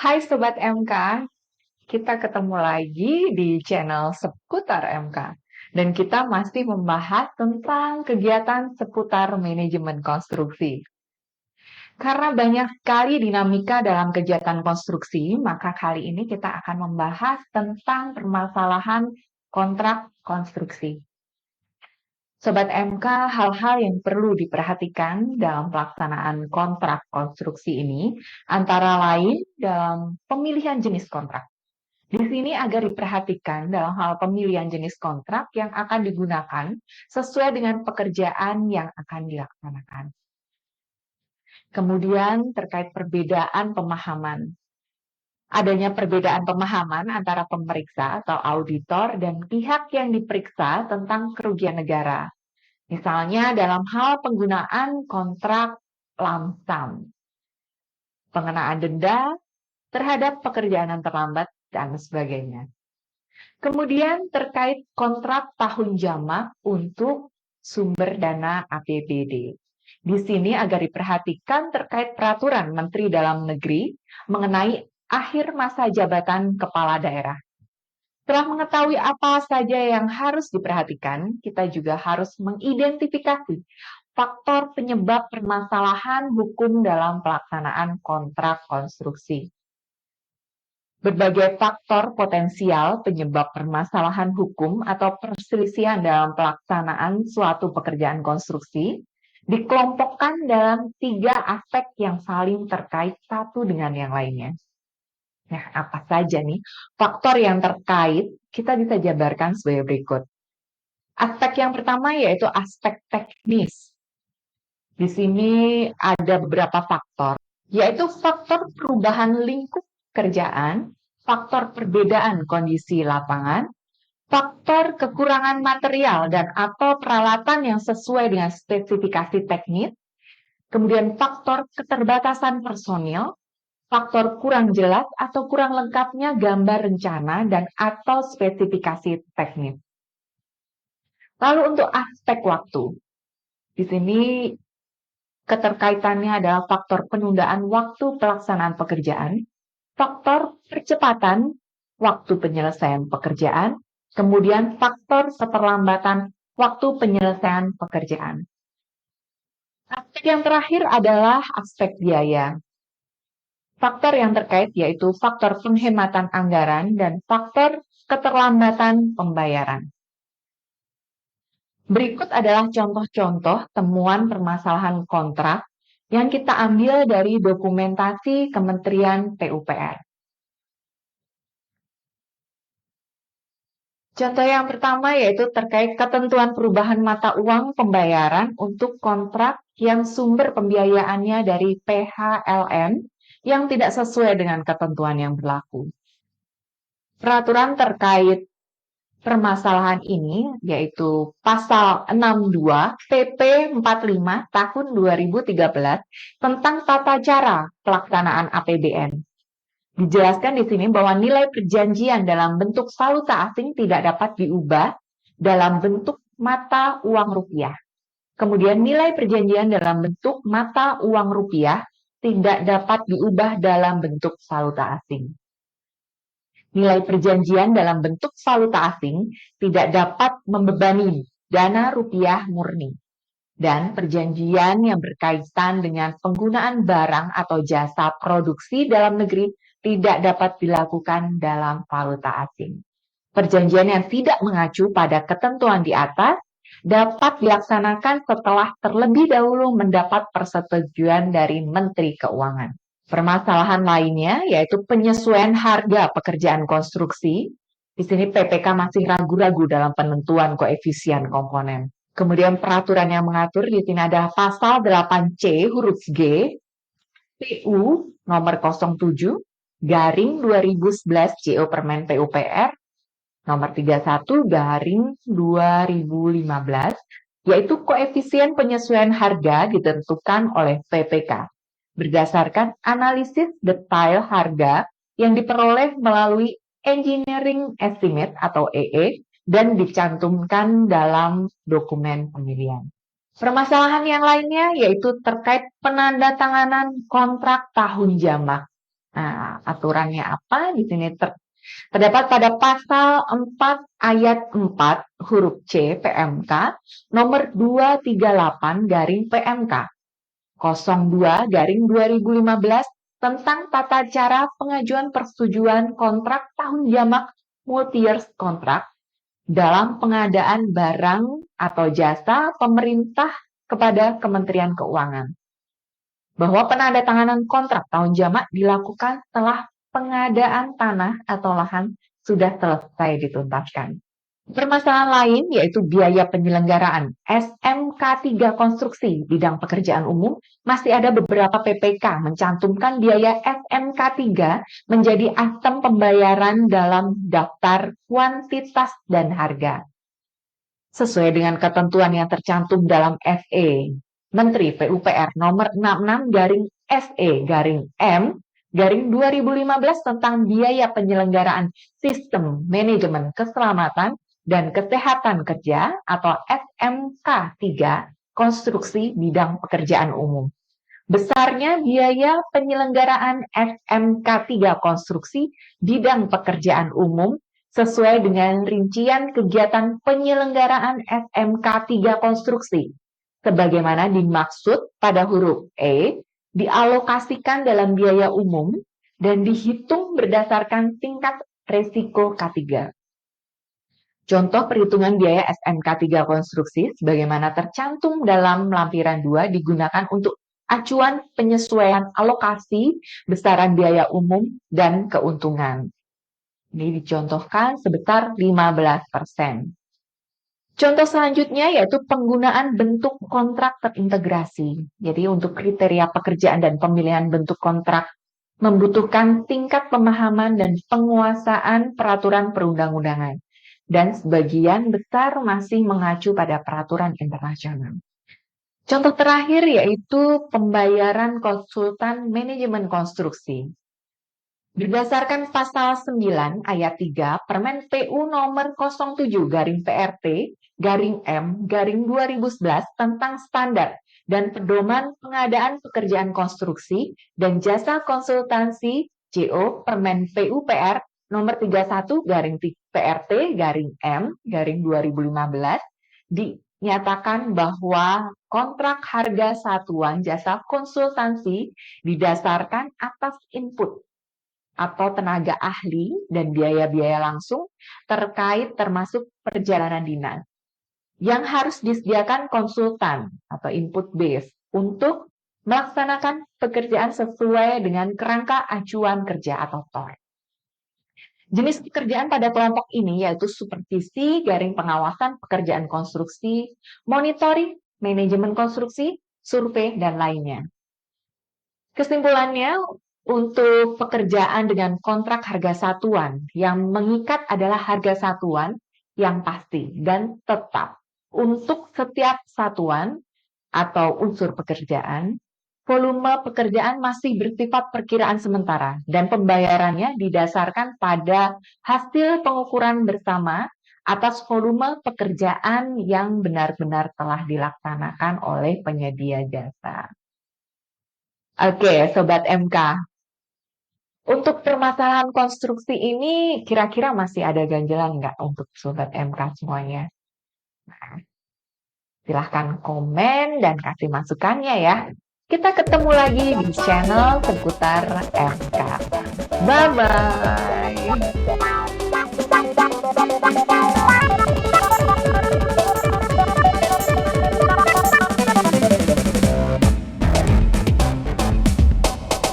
Hai Sobat MK, kita ketemu lagi di channel Seputar MK. Dan kita masih membahas tentang kegiatan seputar manajemen konstruksi. Karena banyak sekali dinamika dalam kegiatan konstruksi, maka kali ini kita akan membahas tentang permasalahan kontrak konstruksi. Sobat MK, hal-hal yang perlu diperhatikan dalam pelaksanaan kontrak konstruksi ini antara lain dalam pemilihan jenis kontrak. Di sini agar diperhatikan dalam hal pemilihan jenis kontrak yang akan digunakan sesuai dengan pekerjaan yang akan dilaksanakan. Kemudian terkait perbedaan pemahaman. Adanya perbedaan pemahaman antara pemeriksa atau auditor dan pihak yang diperiksa tentang kerugian negara. Misalnya dalam hal penggunaan kontrak lump sum, pengenaan denda terhadap pekerjaan yang terlambat, dan sebagainya. Kemudian terkait kontrak tahun jamak untuk sumber dana APBD. Di sini agar diperhatikan terkait peraturan Menteri Dalam Negeri mengenai akhir masa jabatan kepala daerah. Setelah mengetahui apa saja yang harus diperhatikan, kita juga harus mengidentifikasi faktor penyebab permasalahan hukum dalam pelaksanaan kontrak konstruksi. Berbagai faktor potensial penyebab permasalahan hukum atau perselisihan dalam pelaksanaan suatu pekerjaan konstruksi dikelompokkan dalam 3 aspek yang saling terkait satu dengan yang lainnya. Nah, apa saja nih faktor yang terkait? Kita bisa jabarkan sebagai berikut. Aspek yang pertama yaitu aspek teknis. Di sini ada beberapa faktor, yaitu faktor perubahan lingkup kerjaan, faktor perbedaan kondisi lapangan, faktor kekurangan material dan atau peralatan yang sesuai dengan spesifikasi teknis, kemudian faktor keterbatasan personil, faktor kurang jelas atau kurang lengkapnya gambar rencana dan atau spesifikasi teknis. Lalu untuk aspek waktu, di sini keterkaitannya adalah faktor penundaan waktu pelaksanaan pekerjaan, faktor percepatan waktu penyelesaian pekerjaan, kemudian faktor keterlambatan waktu penyelesaian pekerjaan. Aspek yang terakhir adalah aspek biaya. Faktor yang terkait yaitu faktor penghematan anggaran dan faktor keterlambatan pembayaran. Berikut adalah contoh-contoh temuan permasalahan kontrak yang kita ambil dari dokumentasi Kementerian PUPR. Contoh yang pertama yaitu terkait ketentuan perubahan mata uang pembayaran untuk kontrak yang sumber pembiayaannya dari PHLN yang tidak sesuai dengan ketentuan yang berlaku. Peraturan terkait permasalahan ini yaitu pasal 62 PP 45 tahun 2013 tentang tata cara pelaksanaan APBN. Dijelaskan di sini bahwa nilai perjanjian dalam bentuk valuta asing tidak dapat diubah dalam bentuk mata uang rupiah. Kemudian nilai perjanjian dalam bentuk mata uang rupiah tidak dapat diubah dalam bentuk valuta asing. Nilai perjanjian dalam bentuk valuta asing tidak dapat membebani dana rupiah murni. Dan perjanjian yang berkaitan dengan penggunaan barang atau jasa produksi dalam negeri tidak dapat dilakukan dalam valuta asing. Perjanjian yang tidak mengacu pada ketentuan di atas dapat dilaksanakan setelah terlebih dahulu mendapat persetujuan dari Menteri Keuangan. Permasalahan lainnya yaitu penyesuaian harga pekerjaan konstruksi. Di sini PPK masih ragu-ragu dalam penentuan koefisien komponen. Kemudian peraturan yang mengatur di sini ada pasal 8C huruf G PU nomor 07 garing 2011 JO Permen PUPR nomor 31 garing 2015 yaitu koefisien penyesuaian harga ditentukan oleh PPK berdasarkan analisis detail harga yang diperoleh melalui engineering estimate atau EE dan dicantumkan dalam dokumen pemilihan. Permasalahan yang lainnya yaitu terkait penandatanganan kontrak tahun jamak Nah, aturannya apa? Di sini terdapat pada pasal 4 ayat 4 huruf C PMK nomor 238 garing PMK 02 garing 2015 tentang tata cara pengajuan persetujuan kontrak tahun jamak multi-year kontrak dalam pengadaan barang atau jasa pemerintah kepada Kementerian Keuangan. Bahwa penandatanganan kontrak tahun jamak dilakukan setelah pengadaan tanah atau lahan sudah selesai dituntaskan. Permasalahan lain yaitu biaya penyelenggaraan SMK 3 konstruksi bidang pekerjaan umum. Masih ada beberapa PPK mencantumkan biaya SMK 3 menjadi item pembayaran dalam daftar kuantitas dan harga. Sesuai dengan ketentuan yang tercantum dalam FE Menteri PUPR nomor 66 garing SE garing M garing 2015 tentang biaya penyelenggaraan sistem manajemen keselamatan dan kesehatan kerja atau SMK 3 konstruksi bidang pekerjaan umum. Besarnya biaya penyelenggaraan SMK 3 konstruksi bidang pekerjaan umum sesuai dengan rincian kegiatan penyelenggaraan SMK 3 konstruksi sebagaimana dimaksud pada huruf E, dialokasikan dalam biaya umum dan dihitung berdasarkan tingkat resiko K3. Contoh perhitungan biaya SMK 3 konstruksi sebagaimana tercantum dalam lampiran 2 digunakan untuk acuan penyesuaian alokasi besaran biaya umum dan keuntungan. Ini dicontohkan sebesar 15%. Contoh selanjutnya yaitu penggunaan bentuk kontrak terintegrasi. Jadi untuk kriteria pekerjaan dan pemilihan bentuk kontrak membutuhkan tingkat pemahaman dan penguasaan peraturan perundang-undangan. Dan sebagian besar masih mengacu pada peraturan internasional. Contoh terakhir yaitu pembayaran konsultan manajemen konstruksi. Berdasarkan pasal 9 ayat 3 Permen PU nomor 07 garing PRT garing M garing 2011 tentang standar dan pedoman pengadaan pekerjaan konstruksi dan jasa konsultansi JO Permen PUPR nomor 31 garing PRT garing M garing 2015 dinyatakan bahwa kontrak harga satuan jasa konsultansi didasarkan atas input atau tenaga ahli dan biaya-biaya langsung terkait termasuk perjalanan dinas yang harus disediakan konsultan atau input base untuk melaksanakan pekerjaan sesuai dengan kerangka acuan kerja atau TOR. Jenis pekerjaan pada kelompok ini yaitu supervisi, garing pengawasan pekerjaan konstruksi, monitoring, manajemen konstruksi, survei, dan lainnya. Kesimpulannya, untuk pekerjaan dengan kontrak harga satuan yang mengikat adalah harga satuan yang pasti dan tetap untuk setiap satuan atau unsur pekerjaan. Volume pekerjaan masih bersifat perkiraan sementara dan pembayarannya didasarkan pada hasil pengukuran bersama atas volume pekerjaan yang benar-benar telah dilaksanakan oleh penyedia jasa. Oke, Sobat MK. Untuk permasalahan konstruksi ini, kira-kira masih ada ganjalan nggak untuk Sobat MK semuanya? Nah, silahkan komen dan kasih masukannya ya. Kita ketemu lagi di channel seputar MK. Bye-bye.